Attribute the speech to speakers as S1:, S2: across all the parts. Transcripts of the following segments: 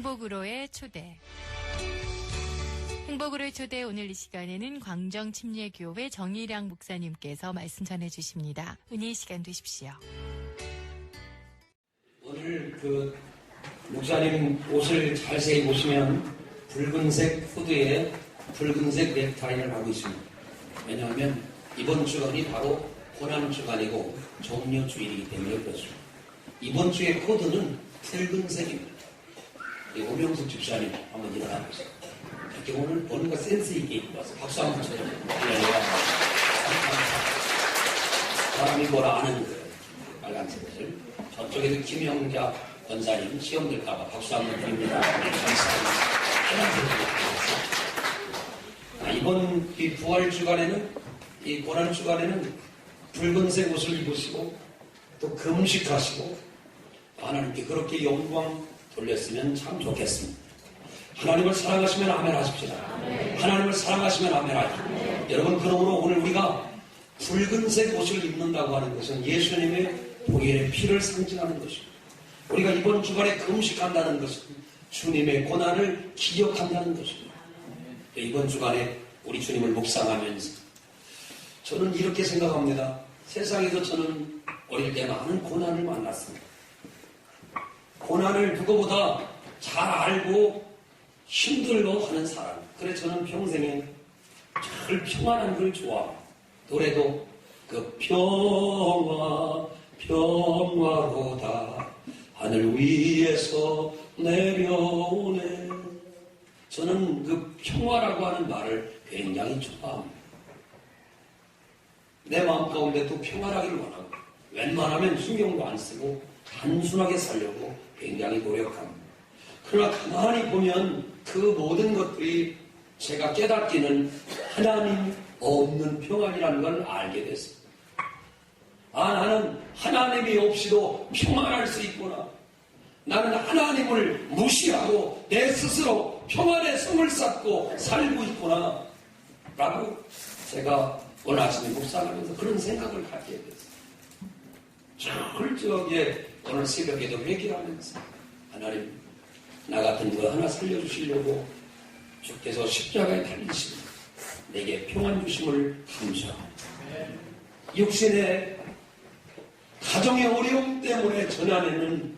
S1: 행복으로의 초대. 행복으로의 초대 오늘 이 시간에는 광정침례교회 정일양 목사님께서 말씀 전해주십니다. 은혜의 시간 되십시오.
S2: 오늘 목사님 옷을 자세히 보시면 붉은색 후드에 붉은색 넥타이를 하고 있습니다. 왜냐하면 이번 주간이 바로 고난주간이고 종료주일이기 때문에 그렇습니다. 이번 주의 코드는 붉은색입니다. 오명숙 집사님 한번 일어나 보세요. 이렇게 오늘 뭔가 센스 있게 입고 와서 박수 한번 쳐요. 사람이 뭐라 아는 거예요. 빨간색을. 저쪽에도 김영자 권사님 시험 들까봐 박수 한번 드립니다. 이번 이 부활 주간에는, 이 고난 주간에는 붉은색 옷을 입으시고 또 금식하시고 하나님께 그렇게 영광 돌렸으면 참 좋겠습니다. 하나님을 사랑하시면 아멘 하십시다. 하나님을 사랑하시면 아멘 하십시다. 여러분, 그러므로 오늘 우리가 붉은색 옷을 입는다고 하는 것은 예수님의 보혈의 피를 상징하는 것입니다. 우리가 이번 주간에 금식한다는 것은 주님의 고난을 기억한다는 것입니다. 이번 주간에 우리 주님을 묵상하면서 저는 이렇게 생각합니다. 세상에서 저는 어릴 때 많은 고난을 만났습니다. 고난을 누구보다 잘 알고 힘들어하는 사람. 그래서 저는 평생에 늘 평안한 걸 좋아합니다. 노래도 그 평화로다 하늘 위에서 내려오네. 저는 그 평화라고 하는 말을 굉장히 좋아합니다. 내 마음 가운데 또 평화라기를 원하고 웬만하면 신경도 안 쓰고 단순하게 살려고 굉장히 노력합니다. 그러나 가만히 보면 그 모든 것들이 제가 깨닫기는 하나님 없는 평안이라는 걸 알게 됐습니다. 나는 하나님이 없이도 평안할 수 있구나. 나는 하나님을 무시하고 내 스스로 평안의 성을 쌓고 살고 있구나 라고 제가 오늘 아침에 묵상하면서 그런 생각을 갖게 됐어요. 철저하게 오늘 새벽에도 회개하면서 하나님, 나 같은 거 하나 살려주시려고 주께서 십자가에 달리시고 내게 평안 주심을 감사합니다. 육신의 가정의 어려움 때문에 지난해는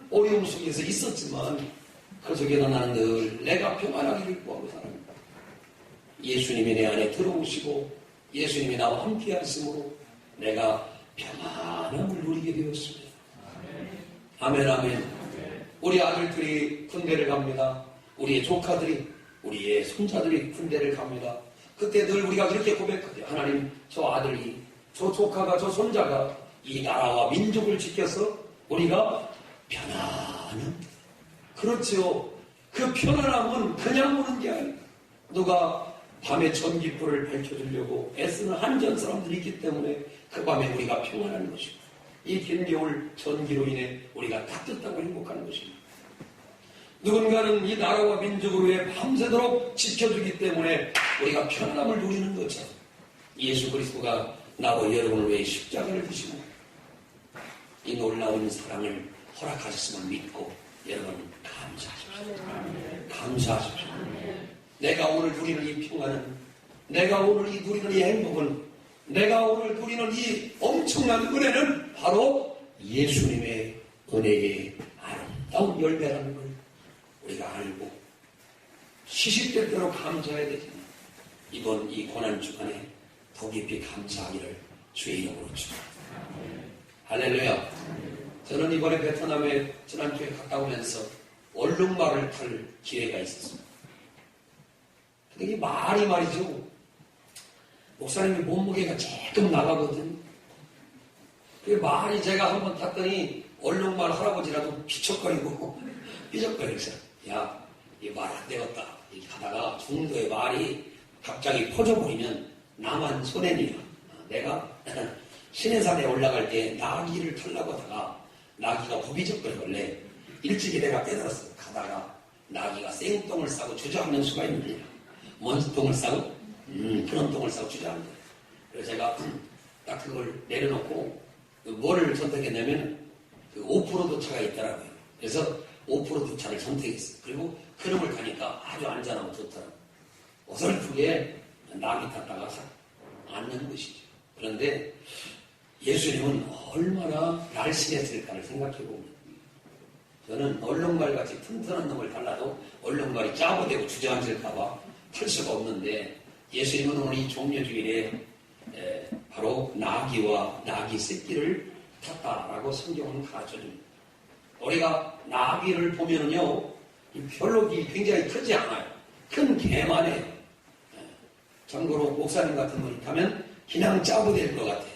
S2: 어려움 속에서 있었지만 그 속에서 나는 늘 내가 평안하기를 구하고 살았습니다. 예수님이 내 안에 들어오시고 예수님이 나와 함께 하심으로 내가 평안함을 누리게 되었습니다. 아멘, 아멘. 우리 아들들이 군대를 갑니다. 우리의 조카들이, 우리의 손자들이 군대를 갑니다. 그때 늘 우리가 그렇게 고백하죠. 하나님, 저 아들이, 저 조카가, 저 손자가 이 나라와 민족을 지켜서 우리가 편안함. 그렇죠. 그 편안함은 그냥 오는 게 아니에요. 누가 밤에 전기불을 밝혀주려고 애쓰는 한전 사람들이 있기 때문에 그 밤에 우리가 평안한 것입니다. 이 긴 겨울 전기로 인해 우리가 따뜻하고 행복한 것입니다. 누군가는 이 나라와 민족을 위해 밤새도록 지켜주기 때문에 우리가 편안함을 누리는 거죠. 예수 그리스도가 나와 여러분을 위해 십자가를 지시고 이 놀라운 사랑을 허락하셨음을 믿고 여러분 감사하십시오. 감사하십시오. 내가 오늘 누리는 이 평안은, 내가 오늘 누리는 이 행복은, 내가 오늘 누리는 이 엄청난 은혜는 바로 예수님의 은혜의 아름다운 열매라는 걸 우리가 알고 시시될 대로 감사해야 되지만 이번 이 고난주간에 더 깊이 감사하기를 주의 이름으로 축원합니다. 할렐루야. 저는 이번에 베트남에 지난주에 갔다 오면서 얼룩말을 탈 기회가 있었습니다. 근데 이 말이 말이죠. 목사님의 몸무게가 조금 나가거든. 그 말이 제가 한번 탔더니 얼룩말 할아버지라도 비척거리고 삐적거리면서 야, 이 말 안 되겠다. 이렇게 하다가 중도의 말이 갑자기 퍼져버리면 나만 손해니라. 내가 신해산에 올라갈 때 나귀를 타려고 하다가 나귀가 부비적거리길래 일찍이 내가 깨달았어. 가다가 나귀가 생똥을 싸고 주저앉는 수가 있느냐. 먼지 똥을 싸고 그런 똥을 싸고 주저앉는 거예요. 그래서 제가 딱 그걸 내려놓고 뭐를 선택했냐면 그 오프로드 차가 있더라고요. 그래서 오프로드 차를 선택했어요. 그리고 흐름을 가니까 아주 안전하고 좋더라고요. 어설프게 낙이 탔다가 앉는 것이죠. 그런데 예수님은 얼마나 날씬했을까를 생각해보면 저는 얼룩말같이 튼튼한 놈을 달라도 얼룩말이 짜고되고 주저앉을까봐 탈 수가 없는데 예수님은 오늘 이 종려주일에 바로 나귀와 나귀 새끼를 탔다라고 성경은 가르쳐줍니다. 우리가 나귀를 보면은요, 별로 굉장히 크지 않아요. 큰 개만 해요. 참고로 목사님 같은 분이 타면 그냥 짜고될 것 같아요.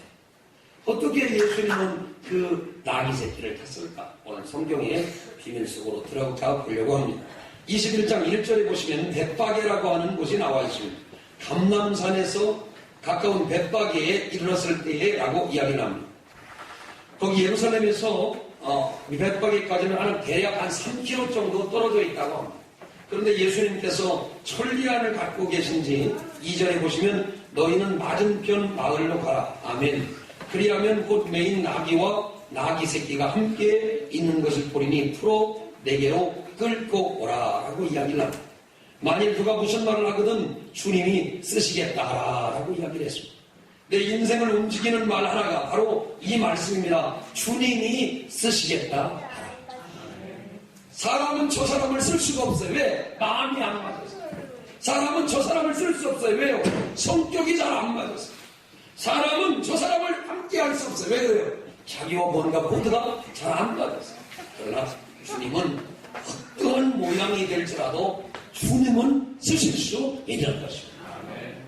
S2: 어떻게 예수님은 그 나귀 새끼를 탔을까? 오늘 성경의 비밀 속으로 들어가 보려고 합니다. 21장 1절에 보시면 벳바게라고 하는 곳이 나와 있습니다. 감람산에서 가까운 벳바게에 이르렀을 때에 라고 이야기를 합니다. 거기 예루살렘에서 벳바게까지는 대략 한 3km 정도 떨어져 있다고 합니다. 그런데 예수님께서 천리안을 갖고 계신지 2절에 보시면 너희는 맞은편 마을로 가라. 아멘. 그리하면 곧 메인 나귀와 나귀 새끼가 함께 있는 것을 보리니 풀어 내게로 끌고 오라 라고 이야기를 합니다. 만일 누가 무슨 말을 하거든 주님이 쓰시겠다 라고 이야기를 했습니다. 내 인생을 움직이는 말 하나가 바로 이 말씀입니다. 주님이 쓰시겠다 하라. 사람은 저 사람을 쓸 수가 없어요. 왜? 마음이 안 맞아서. 사람은 저 사람을 쓸 수 없어요. 왜요? 성격이 잘 안 맞아서. 사람은 저 사람을 함께 할 수 없어요. 왜 그래요? 자기와 뭔가 코드가 잘 안 맞아서. 그러나 주님은 어떠한 모양이 될지라도 주님은 쓰실 수 있는 것입니다.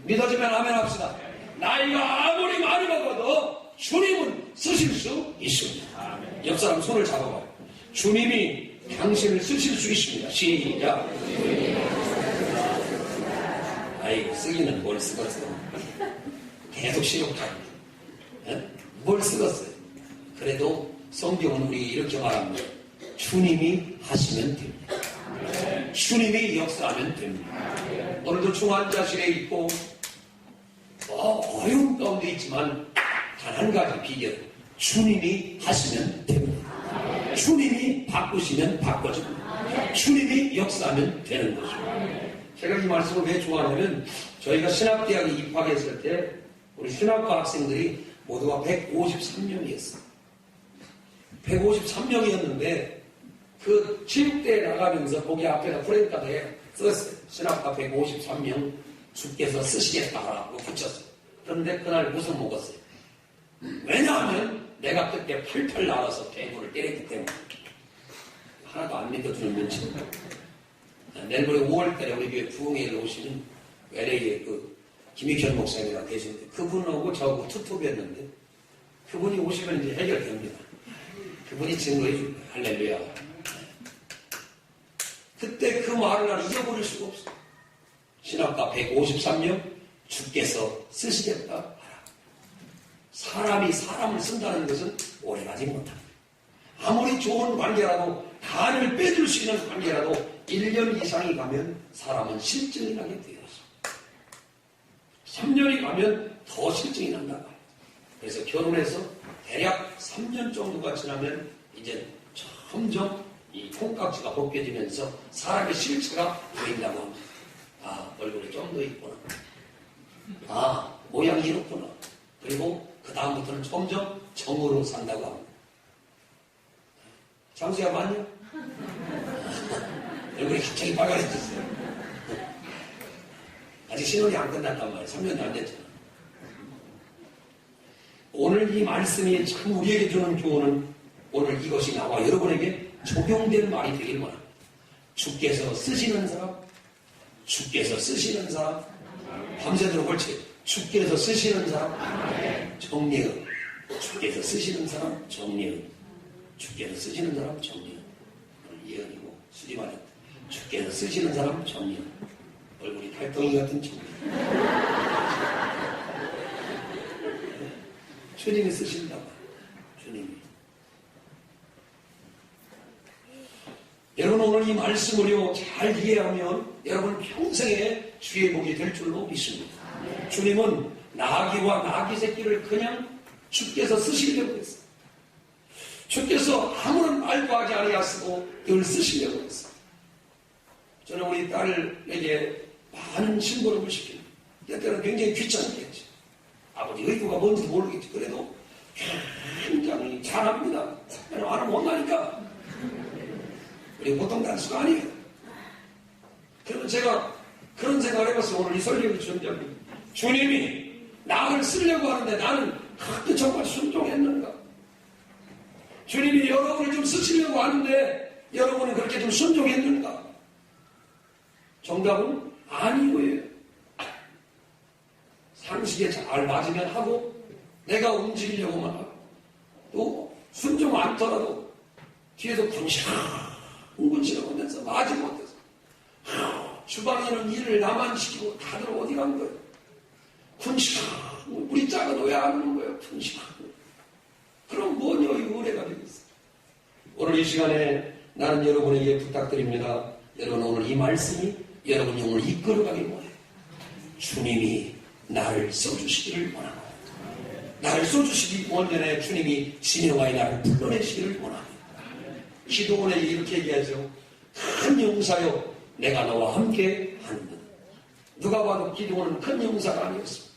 S2: 믿어지면 아멘 합시다. 나이가 아무리 많이 먹어도 주님은 쓰실 수 있습니다. 옆 사람 손을 잡아봐요. 주님이 당신을 쓰실 수 있습니다. 시작. 아이고 쓰기는 뭘 쓰겠어요. 계속 실욕합니다. 뭘 쓰겠어요. 그래도 성경은 우리 이렇게 말합니다. 주님이 하시면 됩니다. 주님이 역사하면 됩니다. 오늘도 중환자실에 있고 어려운 가운데 있지만 단 한 가지 비결. 주님이 하시면 됩니다. 주님이 바꾸시면 바꿔집니다. 주님이 역사하면 되는 것입니다. 제가 이 말씀을 왜 좋아하냐면 저희가 신학대학에 입학했을 때 우리 신학과 학생들이 모두가 153명이었어요. 153명이었는데 그 체육대회 나가면서 거기 앞에다 프랭카드에 썼어요. 신학과 153명 주께서 쓰시겠다라고 붙였어요. 그런데 그날 무슨 먹었어요? 왜냐하면 내가 그때 팔팔 날아서 대구를 때렸기 때문에. 하나도 안 믿어주는 눈치. 내일모레 5월달에 우리 교회 부흥회를 오시는 LA의 김익현 목사님이라고 계시는데 그분하고 저하고 투톱이었는데 그분이 오시면 이제 해결됩니다. 그분이 증거해 줄 거예요. 할렐루야. 그때 그 말을 나는 잊어버릴 수가 없어요. 신학과 153명 주께서 쓰시겠다 하라. 사람이 사람을 쓴다는 것은 오래가지 못합니다. 아무리 좋은 관계라도 간을 빼줄 수 있는 관계라도 1년 이상이 가면 사람은 실증이 나게 되었어. 3년이 가면 더 실증이 난다. 그래서 결혼해서 대략 3년 정도가 지나면 이제 점점 이 콩깍지가 벗겨지면서 사람의 실체가 보인다고 합니다. 아, 얼굴이 좀 더 있구나. 아, 모양이 이렇구나. 그리고 그 다음부터는 점점 정으로 산다고 합니다. 장수야 맞냐? 얼굴이 갑자기 빨간해졌어요. 아직 신혼이 안 끝났단 말이에요. 3년도 안 됐잖아. 오늘 이 말씀이 참 우리에게 주는 교훈은 오늘 이것이 나와 여러분에게 적용된 말이 되길 바랍니다. 주께서 쓰시는 사람, 주께서 쓰시는 사람, 밤새도록 옳지. 주께서 쓰시는 사람, 정리은. 주께서 쓰시는 사람, 정리은. 주께서 쓰시는 사람, 정리은. 오늘 예언이고 수리만 했다. 주께서 쓰시는 사람, 정리은. 얼굴이 팔덩이 같은 정리은. 주님이 쓰신다. 주님이. 여러분 오늘 이 말씀을요 잘 이해하면 여러분 평생에 주의 복이 될 줄로 믿습니다. 주님은 나귀와 나귀 새끼를 그냥 주께서 쓰시려고 했어요. 주께서 아무런 말도 하지 아니하시고 늘 쓰시려고 했어요. 저는 우리 딸에게 많은 심부름을 시킵니다. 때때는 굉장히 귀찮게 했지. 아버지 의도가 뭔지 모르겠지. 그래도 굉장히 잘합니다. 안 하면 못하니까. 우리 보통 단수가 아니에요. 그러면 제가 그런 생각을 해봤어요. 오늘 이 설교를 준비하고. 주님이 나를 쓰려고 하는데 나는 그렇게 정말 순종했는가? 주님이 여러분을 좀 쓰시려고 하는데 여러분은 그렇게 좀 순종했는가? 정답은 아니고요. 상식에 잘 맞으면 하고 내가 움직이려고만 하고 또 순종 않더라도 뒤에서 군시렁군시렁하면서 맞지 못해서 주방에는 일을 나만 시키고 다들 어디 간 거예요? 군시렁 우리 짝은 왜 안 오는 거예요? 군시렁 그럼 뭐냐 이 의뢰가 되겠어요. 오늘 이 시간에 나는 여러분에게 부탁드립니다. 여러분 오늘 이 말씀이 여러분 영혼을 이끌어가길 원해요. 주님이 나를 써주시기를 원합니다. 나를 써주시기 원전에 주님이 진영하에 나를 불러내시기를 원합니다. 기도원에 이렇게 얘기하죠. 큰 용사여 내가 너와 함께 하는다. 누가 봐도 기도원은 큰 용사가 아니었습니다.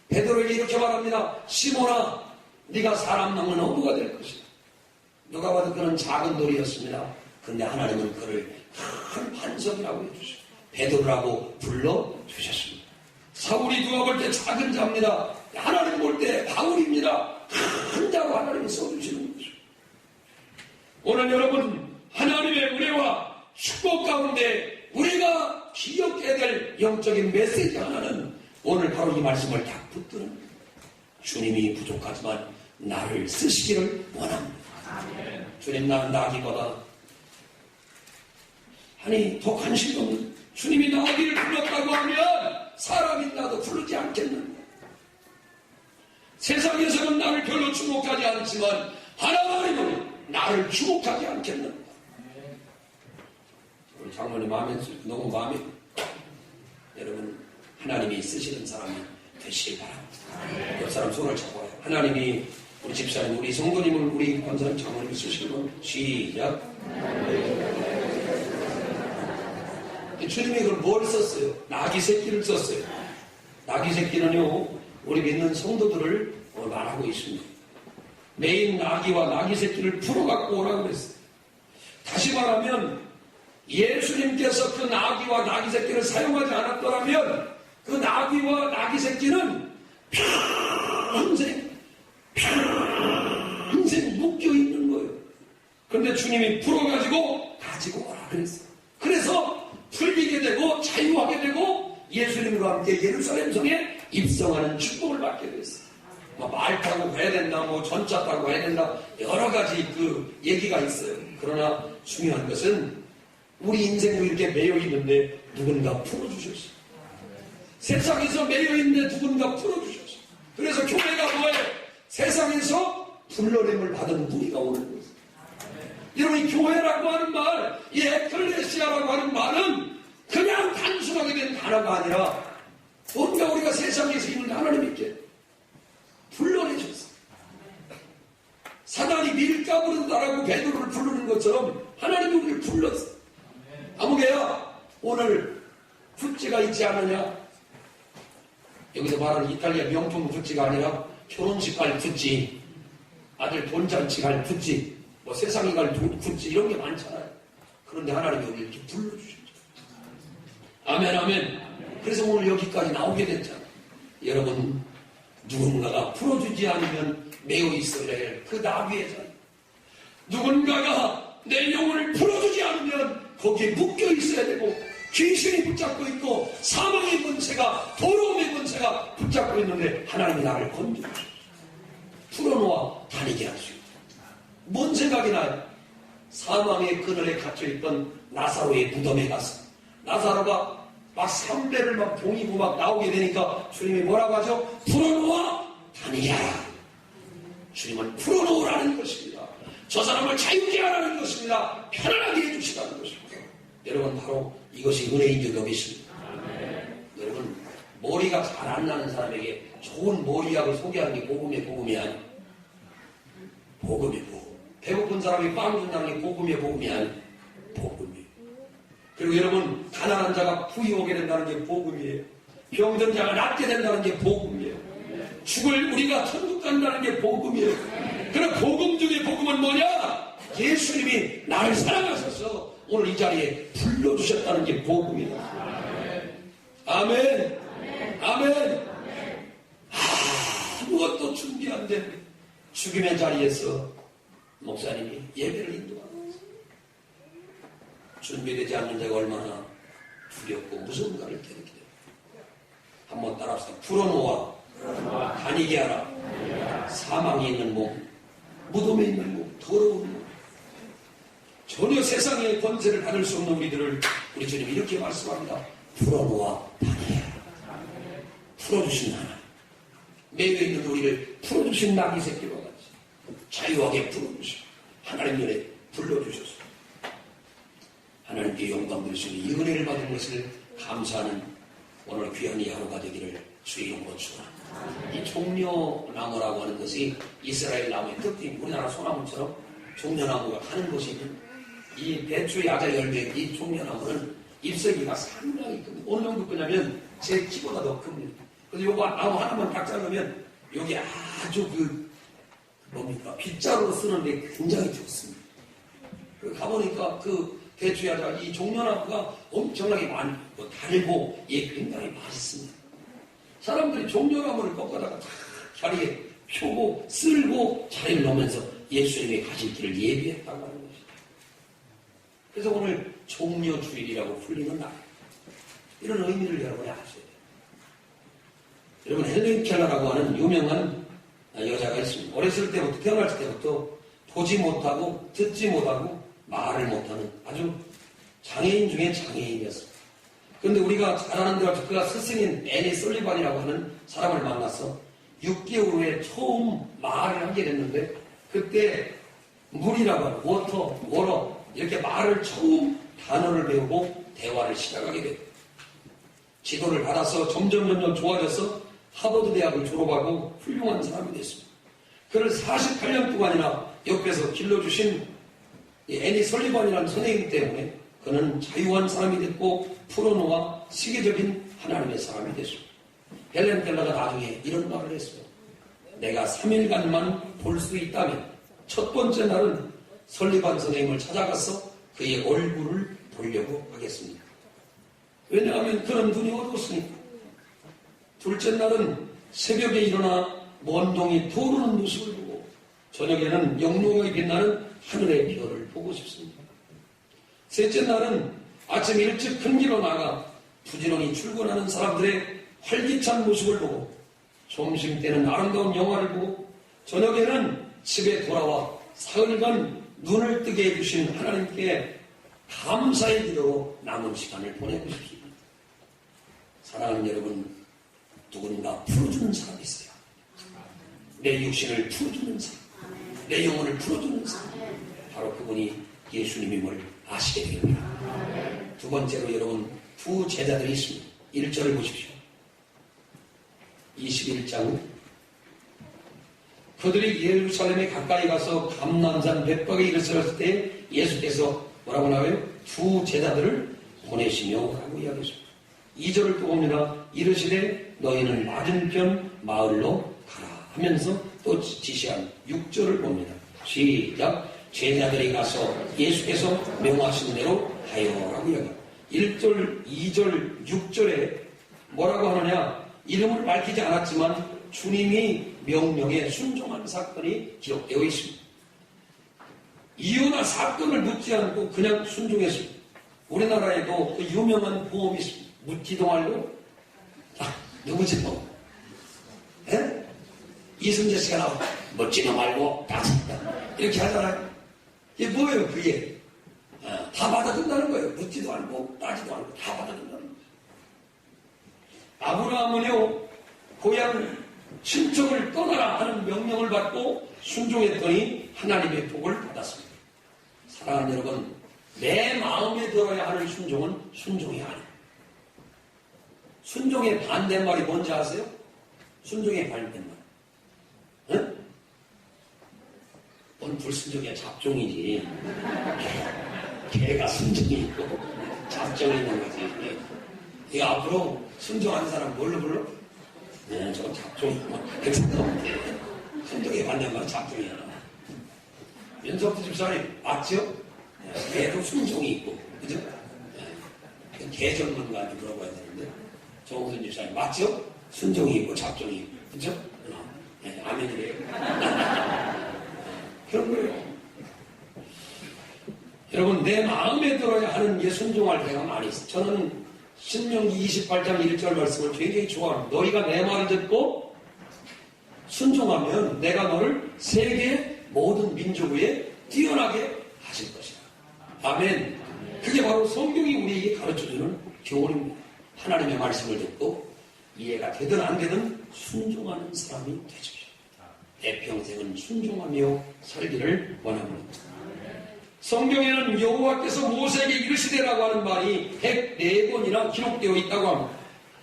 S2: 베드로에게 이렇게 말합니다. 시몬아 네가 사람 낚는 어부가 될 것이다. 누가 봐도 그는 작은 돌이었습니다. 근데 하나님은 그를 큰 반석이라고 해주시고 베드로라고 불러주셨습니다. 사울이 누가 볼 때 작은 자입니다. 하나님 볼 때 바울입니다. 큰 자로 하나님이 써주시는 거죠. 오늘 여러분 하나님의 은혜와 축복 가운데 우리가 기억해야 될 영적인 메시지 하나는 오늘 바로 이 말씀을 딱 붙드는 거예요. 주님이 부족하지만 나를 쓰시기를 원합니다. 아멘. 주님 나는 나기보다 아니 더 관심이 없는 주님이 나기를 불렀다고 하면 사람이 나도 부르지 않겠는가. 세상에서는 나를 별로 주목하지 않지만 하나님은 나를 주목하지 않겠는가. 우리 장모님 마음에 너무 마음에 여러분 하나님이 쓰시는 사람이 되시길 바랍니다. 옆 사람 손을 잡아요. 하나님이 우리 집사님, 우리 성도님을 우리 권사님 장모님이 쓰시는 시작. 주님이 그걸 뭘 썼어요? 나귀 새끼를 썼어요. 나귀 새끼는요, 우리 믿는 성도들을 말하고 있습니다. 매인 나귀와 나귀 새끼를 풀어갖고 오라고 그랬어요. 다시 말하면 예수님께서 그 나귀와 나귀 새끼를 사용하지 않았더라면 그 나귀와 나귀 새끼는 평생 묶여있는 거예요. 그런데 주님이 풀어가지고 가지고 오라 그랬어요. 그래서 풀리게 되고 자유하게 되고 예수님과 함께 예루살렘 성에 입성하는 축복을 받게 됐어요. 말 타고 가야 된다, 전차 타고 가야 된다, 여러 가지 그 얘기가 있어요. 그러나 중요한 것은 우리 인생도 이렇게 매여 있는데 누군가 풀어주셨어요. 세상에서 매여 있는데 누군가 풀어주셨어요. 그래서 교회가 뭐예요? 세상에서 불러냄을 받은 무리가 오는 거예요. 여러분 이 교회라고 하는 말, 이 에클레시아라고 하는 말은 그냥 단순하게 된 단어가 아니라 뭔가 우리가 세상에서 있는 하나님께 불러내셨어요. 사단이 밀가 부른다라고 베드로를 부르는 것처럼 하나님이 우리를 불렀어요. 아무개야 오늘 굿즈가 있지 않느냐? 여기서 말하는 이탈리아 명품 굿즈가 아니라 결혼식 갈 굿즈, 아들 돈잔치 갈 굿즈, 세상에 갈 굿즈 이런 게 많잖아요. 그런데 하나님이 우리를 이렇게 불러주셨죠. 아멘 아멘. 그래서 오늘 여기까지 나오게 됐잖아요. 여러분 누군가가 풀어주지 않으면 매여 있어야 할 그 나귀의 자리. 누군가가 내 영혼을 풀어주지 않으면 거기에 묶여 있어야 되고 귀신이 붙잡고 있고 사망의 권세가 더러움의 권세가 붙잡고 있는데 하나님이 나를 건져주셨어요. 풀어놓아 다니게 할 수 있다. 뭔 생각이 나요? 사망의 그늘에 갇혀있던 나사로의 무덤에 가서 나사로가 막 삼배를 막 봉이고 막 나오게 되니까 주님이 뭐라고 하죠? 풀어놓아 다니게 하라. 주님은 풀어놓으라는 것입니다. 저 사람을 자유케 하라는 것입니다. 편안하게 해주시라는 것입니다. 여러분 바로 이것이 은혜인 줄 여기십니다. 여러분 머리가 잘 안 나는 사람에게 좋은 머리약을 소개하는 게 복음이 아니에요. 복음이 복음. 배고픈 사람이 빵 준다는 게 복음이에요, 복음이 아니에요? 복음이에요. 그리고 여러분, 가난한 자가 부유하게 된다는 게 복음이에요. 병든 자가 낫게 된다는 게 복음이에요. 죽을 우리가 천국 간다는 게 복음이에요. 그럼 복음 중에 복음은 뭐냐? 예수님이 나를 사랑하셔서 오늘 이 자리에 불러주셨다는 게 복음이에요. 아멘. 아멘. 아무것도 준비 안 된 죽음의 자리에서 목사님이 예배를 인도하고 있어요. 준비되지 않는 자가 얼마나 두렵고 무서운가를 깨닫게 됩니다. 한번 따라합시다. 풀어놓아 다니게 하라. 사망에 있는 몸, 무덤에 있는 몸, 더러운 몸, 전혀 세상의 권세를 받을 수 없는 우리들을 우리 주님이 이렇게 말씀합니다. 풀어놓아 다니게 하라. 풀어주신 하나님, 매여 있는 우리를 풀어주신 나귀 새끼와 같이 자유하게 풀어주시고 하나님 눈에 불러주셔서 하나님께 영광 드리시니 이 은혜를 받은 것을 감사하는 오늘 귀한 이 하루가 되기를 주의 이름으로 축원합니다. 이 종려나무라고 하는 것이 이스라엘 나무의 특징, 우리나라 소나무처럼 종려나무가 가는 곳이 있는 이 배추 야자 열매, 이 종려나무는 잎사귀가 상당히 큽니다. 어느 정도 크냐면 제 키보다 더 큽니다. 그래서 요거 나무 하나만 딱 자르면 여기 아주 뭡니까? 빗자루로 쓰는데 굉장히 좋습니다. 가보니까 배추 야자 이 종려나무가 엄청나게 많고 달고 예, 굉장히 맛있습니다. 사람들이 종려나무를 꺾어다가 자리에 펴고 쓸고 자리를 놓으면서 예수님이 가실 길을 예비했다고 하는 것이죠. 그래서 오늘 종려주일이라고 불리는 날, 이런 의미를 여러분이 아셔야 돼요. 여러분, 헬렌 켈러라고 하는 유명한 여자가 있습니다. 어렸을 때부터, 태어날 때부터 보지 못하고 듣지 못하고 말을 못하는 아주 장애인 중에 장애인이었습니다. 그런데 우리가 잘 아는 대로 그가 스승인 애니 솔리반이라고 하는 사람을 만나서 6개월 후에 처음 말을 하게 됐는데, 그때 물이라고 하는 워터 이렇게 말을 처음 단어를 배우고 대화를 시작하게 됐고, 지도를 받아서 점점 좋아져서 하버드 대학을 졸업하고 훌륭한 사람이 됐습니다. 그를 48년 동안이나 옆에서 길러주신 애니 설리반이라는 선생님 때문에 그는 자유한 사람이 됐고 풀어놓아 세계적인 하나님의 사람이 됐습니다. 헬렌 켈러가 나중에 이런 말을 했어요. 내가 3일간만 볼 수 있다면 첫 번째 날은 설리반 선생님을 찾아가서 그의 얼굴을 보려고 하겠습니다. 왜냐하면 그런 눈이 어두웠으니까. 둘째 날은 새벽에 일어나 먼 동이 도르는 모습을 보고 저녁에는 영롱하게 빛나는 하늘의 별을 보고 싶습니다. 셋째 날은 아침 일찍 큰 길로 나가 부지런히 출근하는 사람들의 활기찬 모습을 보고 점심 때는 아름다운 영화를 보고 저녁에는 집에 돌아와 사흘간 눈을 뜨게 해주신 하나님께 감사의 기도로 남은 시간을 보내고 싶습니다. 사랑하는 여러분, 누군가 풀어주는 사람이 있어요. 내 육신을 풀어주는 사람, 내 영혼을 풀어주는 사람, 바로 그분이 예수님임을 아시게 됩니다. 두 번째로 여러분, 두 제자들이 있습니다. 1절을 보십시오. 21장. 그들이 예루살렘에 가까이 가서 감람산 벳박에 이르렀을 때 예수께서 뭐라고 나와요? 두 제자들을 보내시며 라고 이야기했습니다. 2절을 또 봅니다. 이르시되 너희는 맞은편 마을로 가라 하면서 또 지시한 6절을 봅니다. 시작. 제자들이 가서 예수께서 명하신 대로 하여라고 이야기합니다. 1절, 2절, 6절에 뭐라고 하느냐? 이름을 밝히지 않았지만 주님이 명령에 순종한 사건이 기록되어 있습니다. 이유나 사건을 묻지 않고 그냥 순종했습니다. 우리나라에도 그 유명한 보험이 있습니다. 묻지도 말고 누구지도 예? 이순재 씨가 나오고 묻지도 말고 따진다 이렇게 하잖아요. 이게 뭐예요? 그게 다 받아준다는 거예요. 묻지도 않고 따지도 않고 다 받아준다는 거예요. 아브라함은요 고향 친척을 떠나라 하는 명령을 받고 순종했더니 하나님의 복을 받았습니다. 사랑하는 여러분, 내 마음에 들어야 하는 순종은 순종이 아니에요. 순종의 반대말이 뭔지 아세요? 순종의 반대말. 응? 개는 불순종의 잡종이지. 개가 순종이 있고 잡종이 있는 거지. 이 앞으로 순종하는 사람 뭘로 불러? 네, 저 잡종이 그렇게 생각하면 순종에 받는 건 잡종이야. 윤석두 집사님 맞죠? 개도 순종이 있고, 그죠? 네. 개 전문가한테 물어봐야 되는데, 정우선 집사님 맞죠? 순종이 있고 잡종이 있고, 그죠? 네, 아멘이래요. 그런 거예요. 여러분, 내 마음에 들어야 하는 게 순종할 때가 많이 있어요. 저는 신명기 28장 1절 말씀을 굉장히 좋아합니다. 너희가 내 말을 듣고 순종하면 내가 너를 세계 모든 민족 위에 뛰어나게 하실 것이다. 아멘. 그게 바로 성경이 우리에게 가르쳐주는 교훈입니다. 하나님의 말씀을 듣고 이해가 되든 안 되든 순종하는 사람이 되십시오. 내 평생은 순종하며 살기를 원합니다. 성경에는 여호와께서 모세에게 이르시되라고 하는 말이 104번이나 기록되어 있다고 합니다.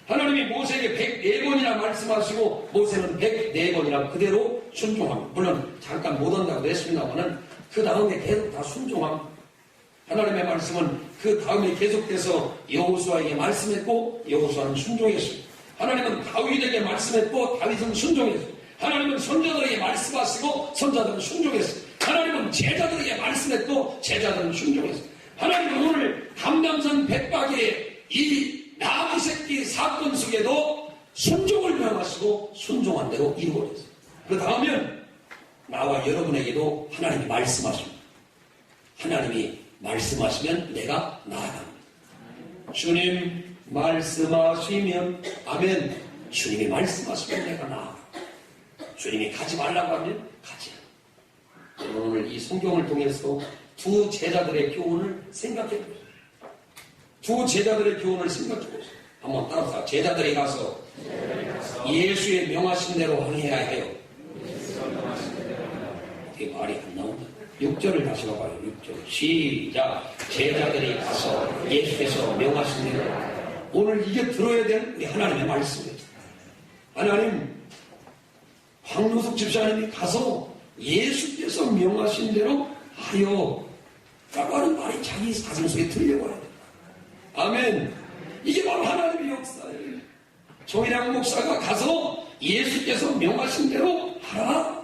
S2: 하나님이 모세에게 104번이나 말씀하시고 모세는 104번이나 그대로 순종합니다. 물론 잠깐 못 한다고 했습니다만은 그 다음에 계속 다 순종합니다. 하나님의 말씀은 그 다음에 계속돼서 여호수아에게 말씀했고 여호수아는 순종했습니다. 하나님은 다윗에게 말씀했고 다윗은 순종했습니다. 하나님은 선자들에게 말씀하시고 선자들은 순종했습니다. 하나님은 제자들에게 말씀했고 제자들은 순종했습니다. 하나님은 오늘 감남산 백박의 이 나귀 새끼 사건 속에도 순종을 명하시고 순종한 대로 이루어졌습니다. 그 다음엔 나와 여러분에게도 하나님이 말씀하십니다. 하나님이 말씀하시면 내가 나아갑니다. 주님 말씀하시면 아멘. 주님이 말씀하시면 내가 나아갑니다. 주님이 가지 말라고 하면 가지 않습니다. 오늘 이 성경을 통해서 두 제자들의 교훈을 생각해 보세요. 두 제자들의 교훈을 생각해 보세요. 한번 따라서 제자들이 가서 예수의 명하신 대로 행해야 해요. 이게 말이 안 나온다. 6절을 다시 봐봐요. 6절 시작. 제자들이 가서 예수께서 명하신 대로. 오늘 이게 들어야 될 우리 하나님의 말씀이에요. 하나님 황노숙 집사님이 가서 예수께서 명하신 대로 하여 라고 하는 말이 자기 가슴 속에 들려와야 돼. 아멘. 이게 바로 하나님의 역사예요. 조일양 목사가 가서 예수께서 명하신 대로 하라.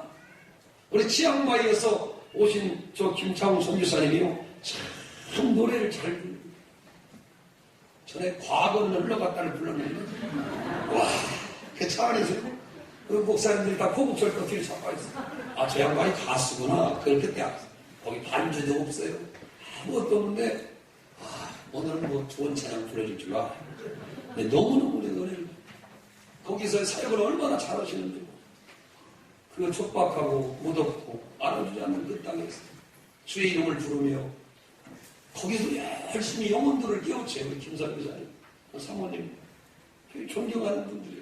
S2: 우리 치앙마이에서 오신 저 김창훈 선교사님이요. 참 노래를 잘 부릅니다. 전에 과거는 흘러갔다를 불렀는데 와, 그 차 안에서 그 목사님들이 다 고급철 커피를 잡아 있어요. 아, 저 양반이 가수구나. 그걸 그때 알았어요. 거기 반주도 없어요. 아무것도 없는데 오늘은 뭐 좋은 찬양 불러줄 줄 알아요. 근데 너무너무 내 노래를 거기서 사역을 얼마나 잘하시는지 그 촉박하고 무덥고 알아주지 않는 그 땅에서 주의 이름을 부르며 거기서 열심히 영혼들을 깨우쳐요. 우리 김선 교사님, 사모님, 존경하는 분들이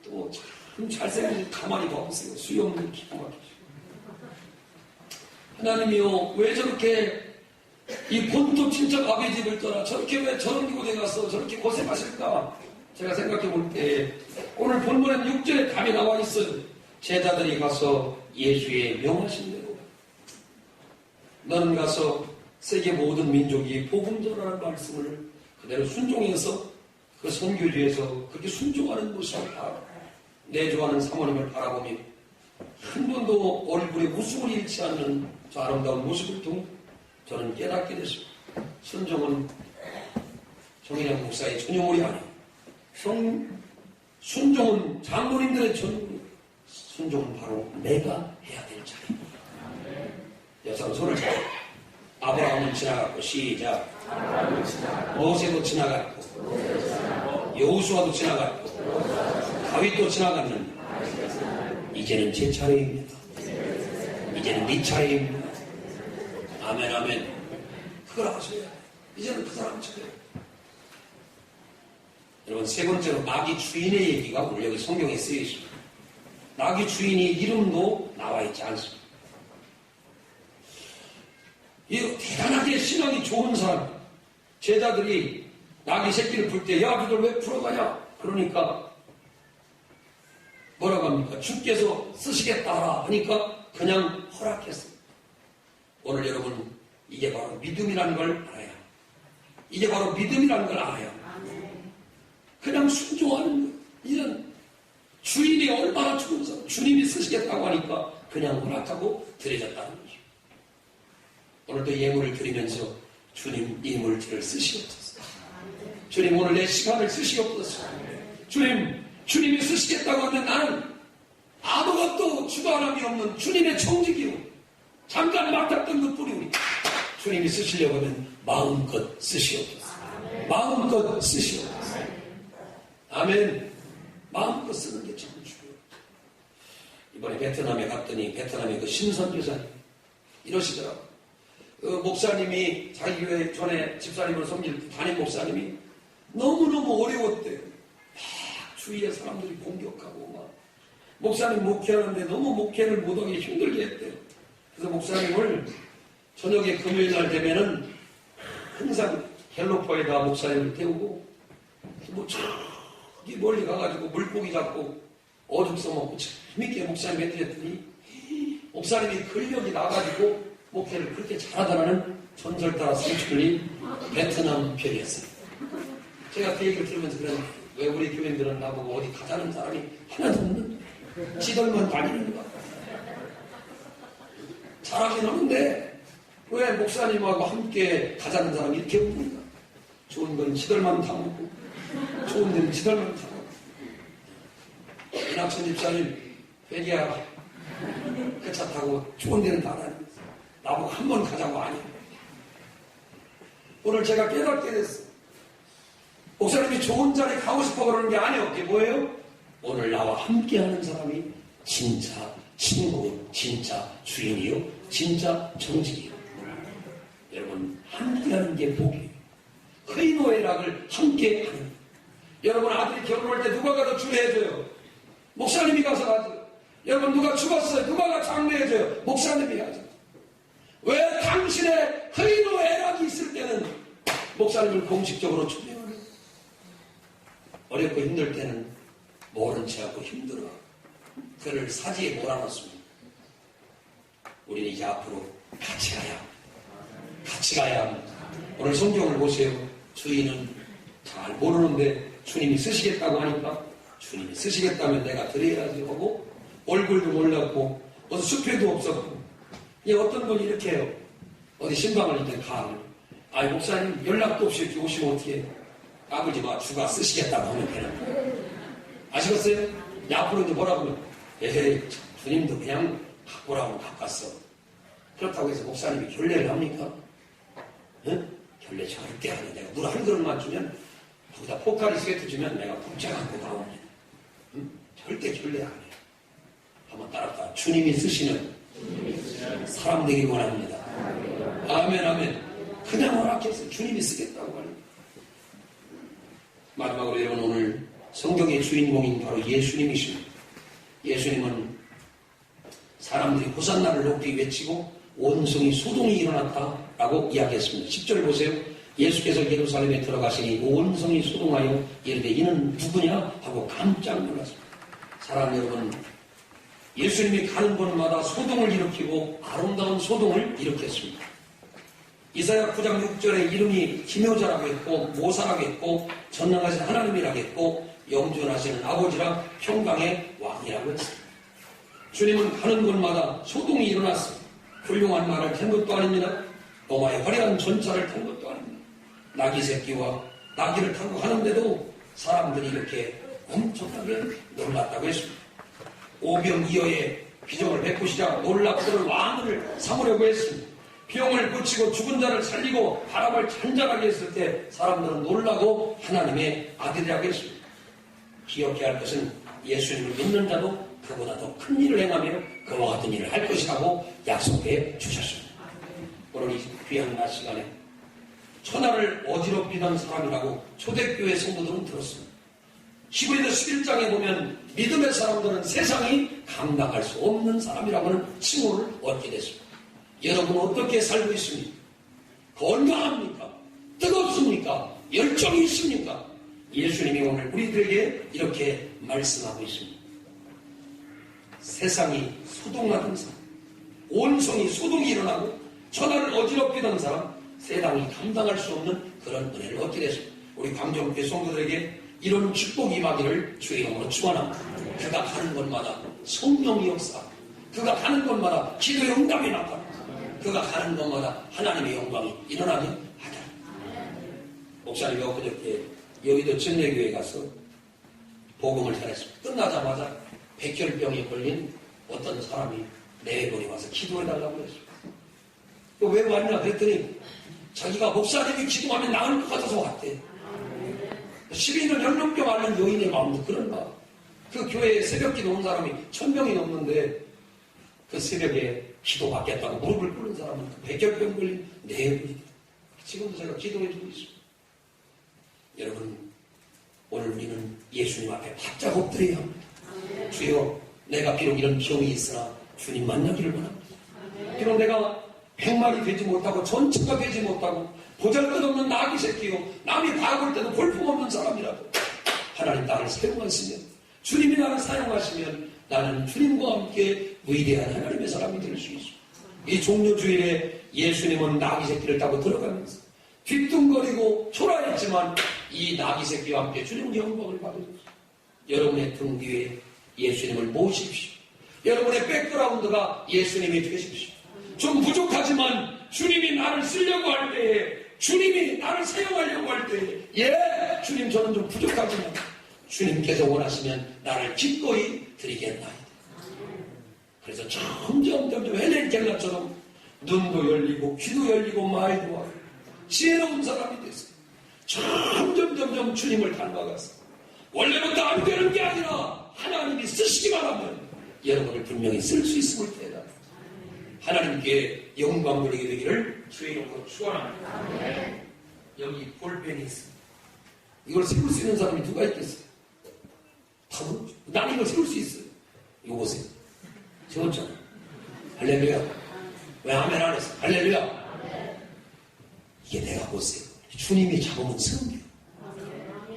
S2: 또 참 잘생긴 가만히 봐보세요. 수염도 기가 막히시고 하나님이요 왜 저렇게 이 본토 친척 아버지 집을 떠나 저렇게 왜 저런 곳에 가서 저렇게 고생하실까? 제가 생각해 볼 때 오늘 본문엔 6절에 답이 나와 있어요. 제자들이 가서 예수의 명하신 대로 너는 가서 세계 모든 민족이 복음 전하는 말씀을 그대로 순종해서 그 선교지에서 그렇게 순종하는 모습을 내조하는 사모님을 바라보며 한 번도 얼굴에 웃음을 잃지 않는 저 아름다운 모습을 통해 저는 깨닫게 됐습니다. 순종은 정일영 목사의 전유물이 아니에요. 순종은 장로님들의 전유물이에요. 순종은 바로 내가 해야 될 자리입니다. 여러분 손을 잡고 아브라함은 지나갔고 시작. 모세도 지나갔고 여호수아도 지나갔고 다윗도 지나갔는데 이제는 제 차례입니다. 이제는 네 차례입니다. 아멘 아멘. 그걸 아셔야 돼요. 이제는 그 사람 차례예요. 여러분 세 번째로 나귀 주인의 얘기가 오늘 여기 성경에 쓰여 있습니다. 나귀 주인이 이름도 나와 있지 않습니다. 이 대단하게 신앙이 좋은 사람 제자들이 나귀 새끼를 풀 때 야 그걸 왜 풀어가냐 그러니까 뭐라고 합니까? 주께서 쓰시겠다 하니까 그냥 허락했어요. 오늘 여러분 이게 바로 믿음이라는 걸 알아야 합니다. 이게 바로 믿음이라는 걸 알아야 합니다. 그냥 순종하는 거예요. 이런 주인이 얼마나 좋은 사람, 주님이 쓰시겠다고 하니까 그냥 허락하고 드려졌다는 거죠. 오늘도 예물을 드리면서 주님 예물들을 쓰시옵소서. 주님 오늘 내 시간을 쓰시옵소서. 주님이 쓰시겠다고 하면 나는 아무것도 주관함이 없는 주님의 청지기요. 잠깐 맡았던 것뿐이오니 주님이 쓰시려고 하면 마음껏 쓰시옵소서. 마음껏 쓰시옵소서. 아멘. 마음껏 쓰는 게 참 중요해요. 이번에 베트남에 갔더니 베트남의 그 신선교사님 이러시더라고요. 목사님이 자기 교회 전에 집사님을 섬길 담임 목사님이 너무너무 어려웠대요. 막 주위에 사람들이 공격하고 막 목사님 목회하는데 너무 목회를 못하게 힘들게 했대요. 그래서 목사님을 저녁에 금요일 날 되면은 항상 갤로퍼에다 목사님을 태우고 뭐 저기 멀리 가가지고 물고기 잡고 어죽 써먹고 재밌게 목사님 해드렸더니 목사님이 근력이 나가지고 목회를 그렇게 잘하다라는 전설 따라 성출이 베트남 편이었어요. 제가 그 얘기를 들으면서 그런 왜 우리 교인들은 나보고 어디 가자는 사람이 하나도 없는 지들만 다니는 거야. 잘하긴 하는데 왜 목사님하고 함께 가자는 사람이 이렇게 없는가? 좋은 건 지들만 다 먹고 좋은 데는 지들만 다 먹고 이낙천 집사님 회개하라. 그 차 타고 좋은 데는 다 다니면서 나보고 한 번 가자고 아니에요. 오늘 제가 깨닫게 됐어요. 목사님이 좋은 자리에 가고 싶어 그러는 게 아니에요. 그게 뭐예요? 오늘 나와 함께 하는 사람이 진짜 친구, 진짜 주인이요, 진짜 정직이요. 여러분, 함께 하는 게 복이에요. 의노애락을 함께 하는. 여러분, 아들이 결혼할 때 누가 가서 주례해줘요? 목사님이 가서 하죠. 여러분, 누가 죽었어요? 누가 가서 장례해줘요? 목사님이 하죠. 왜 당신의 의노애락이 있을 때는 목사님을 공식적으로 초대해요? 어렵고 힘들 때는 모른 체하고 힘들어. 그를 사지에 몰아넣습니다. 우리는 이제 앞으로 같이 가야 합니다. 오늘 성경을 보세요. 주인은 잘 모르는데 주님이 쓰시겠다고 하니까 주님이 쓰시겠다면 내가 드려야지 하고 얼굴도 몰랐고 어디 수표도 없었고 이 어떤 분이 이렇게 해요. 어디 신방을 이제 가면 아이 목사님 연락도 없이 이렇게 오시면 어떻게 해요? 까불지 마. 주가 쓰시겠다고 하면 되는. 아시겠어요? 앞으로 이제 뭐라고 하면, 에헤이, 주님도 그냥 갖고 오라고 바꿨어. 그렇다고 해서 목사님이 결례를 합니까? 응? 결례 절대 안 해. 내가 물 한 그릇만 주면, 거기다 포카리 스웨트 주면 내가 국자 갖고 나옵니다. 응? 절대 결례 안 해. 한번 따라가. 주님이 쓰시는 사람 되기 원합니다. 아멘, 아멘. 그냥 허락해서 주님이 쓰겠다고 하는. 마지막으로 여러분 오늘 성경의 주인공인 바로 예수님이십니다. 예수님은 사람들이 호산나를 높이 외치고 온성이 소동이 일어났다라고 이야기했습니다. 10절 보세요. 예수께서 예루살렘에 들어가시니 온성이 소동하여 이르되 이는 누구냐 하고 깜짝 놀랐습니다. 사람 여러분, 예수님이 가는 곳마다 소동을 일으키고 아름다운 소동을 일으켰습니다. 이사야 9장 6절에 이름이 기묘자라고 했고 모사라고 했고 전능하신 하나님이라고 했고 영존하시는 아버지라 평강의 왕이라고 했습니다. 주님은 가는 곳마다 소동이 일어났습니다. 훌륭한 말을 탄 것도 아닙니다. 로마의 화려한 전차를 탄 것도 아닙니다. 나귀 새끼와 나귀를 타고 가는데도 사람들이 이렇게 엄청나게 놀랐다고 했습니다. 오병이어의 비정을 베푸시자 놀랍도록 왕을 삼으려고 했습니다. 병을 고치고 죽은 자를 살리고 바람을 잔잔하게 했을 때 사람들은 놀라고 하나님의 아들이라고 했습니다. 기억해야 할 것은 예수님을 믿는 자도 그보다 더 큰 일을 행하며 그와 같은 일을 할 것이라고 약속해 주셨습니다. 오늘 이 귀한 낮 시간에 천하를 어지럽히던 사람이라고 초대교회 성도들은 들었습니다. 히브리서 11장에 보면 믿음의 사람들은 세상이 감당할 수 없는 사람이라고는 칭호를 얻게 됐습니다. 여러분 어떻게 살고 있습니까? 건강합니까? 뜨겁습니까? 열정이 있습니까? 예수님이 오늘 우리들에게 이렇게 말씀하고 있습니다. 세상이 소동하던 사람, 온성이 소동이 일어나고 천하를 어지럽히던 사람, 세상이 감당할 수 없는 그런 은혜를 얻게 됐습니다. 우리 광정교회 성도들에게 이런 축복이 임하기를 주의 이름으로 축원합니다. 그가 가는 곳마다 성령이 역사, 그가 가는 곳마다 기도의 응답이 나타나, 그가 가는 곳마다 하나님의 영광이 일어나게 하다. 목사님이 엊그저께 여의도 전례교회 가서 복음을 전했습니다. 끝나자마자 백혈병에 걸린 어떤 사람이 내분이 와서 기도해달라고 했습니다. 왜 왔냐 그랬더니 자기가 목사님이 기도하면 나을 것 같아서 왔대. 12년 연령병 앓는 여인의 마음도 그런가. 그 교회에 새벽 기도 온 사람이 1000명이 넘는데 그 새벽에 기도 받겠다고 무릎을 꿇는 사람은 그 백혈병 걸린 내분이 지금도 제가 기도해주고 있습니다. 여러분, 오늘 우리는 예수님 앞에 바짝 엎드려야 합니다. 주여, 내가 비록 이런 병이 있으나 주님 만나기를 원합니다. 비록 내가 100마리 되지 못하고 전체가 되지 못하고 보잘것없는 나귀 새끼요, 남이 봐볼 때도 볼품없는 사람이라도 하나님 나를 사용하시면, 주님이 나를 사용하시면 나는 주님과 함께 위대한 하나님의 사람이 될 수 있습니다. 이 종료주일에 예수님은 나귀 새끼를 타고 들어가면서 뒤뚱거리고 초라했지만 이 나귀 새끼와 함께 주님은 영광을 받으셨습니다. 여러분의 등 뒤에 예수님을 모십시오. 여러분의 백그라운드가 예수님이 되십시오. 좀 부족하지만 주님이 나를 쓰려고 할 때에, 주님이 나를 사용하려고 할 때에, 예, 주님 저는 좀 부족하지만 주님께서 원하시면 나를 기꺼이 드리겠나이다. 그래서 점점 헬렌 켈러처럼 눈도 열리고 귀도 열리고 말도 하고 지혜로운 사람이 됐어요. 점점 주님을 닮아가서 원래부터 안 되는 게 아니라 하나님이 쓰시기만 하면 여러분을 분명히 쓸 수 있음을 대다. 하나님께 영광 돌리게 되기를 주의 이름으로 축원합니다. 여기 볼펜이 있습니다. 이걸 세울 수 있는 사람이 누가 있겠어요? 나는 이걸 세울 수 있어요. 이거 보세요. 세웠잖아. 할렐루야. 왜 아멘 안 했어? 할렐루야. 이게 내가 보세요. 주님이 잡으면 세운 거예요.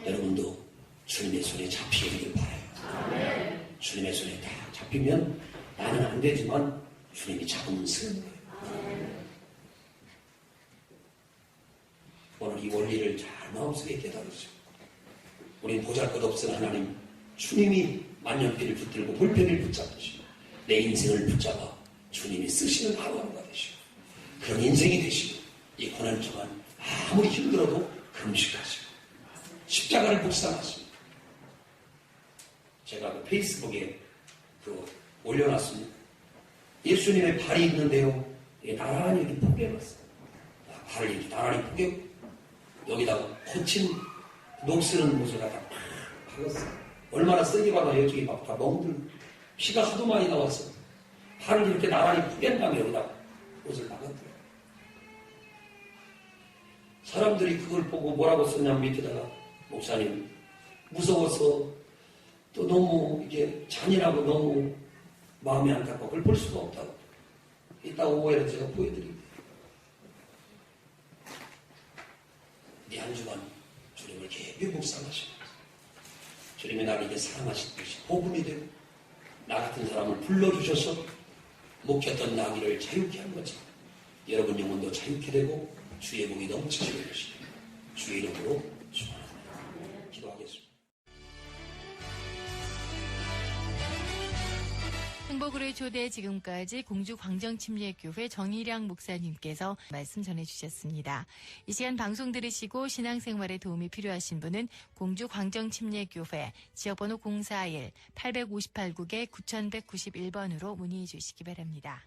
S2: 여러분도 주님의 손에 잡히길 바라요. 주님의 손에 다 잡히면 나는 안 되지만 주님이 잡으면 세운 거예요. 오늘 이 원리를 잘 마음속에 깨달으시고, 우린 보잘것없은 하나님, 주님이 만년필을 붙들고 볼펜을 붙잡으시고 내 인생을 붙잡아 주님이 쓰시는 하루하루가 되시고, 그런 인생이 되시고, 이 고난 동안 아무리 힘들어도 금식하시고 십자가를 묵상하시고. 제가 그 페이스북에 올려놨습니다. 예수님의 발이 있는데요, 나란히 이렇게 포개놨어요. 발을 이렇게 나란히 포개고 여기다가 거친 녹슬은 옷을 갖다 팍 박았어요. 얼마나 세게 박아요. 저기 막 다 멍들, 피가 하도 많이 나왔어요. 발을 이렇게 나란히 포갠 다음에 여기다가 옷을 박았더라고요. 사람들이 그걸 보고 뭐라고 썼냐면 밑에다가, 목사님 무서워서 또 너무 이게 잔인하고 너무 마음이 안타까워 그걸 볼 수가 없다고. 이따 오후에는 제가 보여드릴게요. 이 한 주간 주님을 깊이 묵상하시면서 주님이 나를 이제 사랑하신 것이 복음이 되고, 나 같은 사람을 불러주셔서 먹혔던 나귀를 자유케 한 것처럼 여러분 영혼도 자유케 되고 주의 복이 넘치시게 되시길 주의 이름으로 축원합니다. 기도하겠습니다.
S1: 행복으로의 초대, 지금까지 공주 광정침례교회 정일양 목사님께서 말씀 전해주셨습니다. 이 시간 방송 들으시고 신앙생활에 도움이 필요하신 분은 공주 광정침례교회 지역번호 041-858국에 9191번으로 문의해 주시기 바랍니다.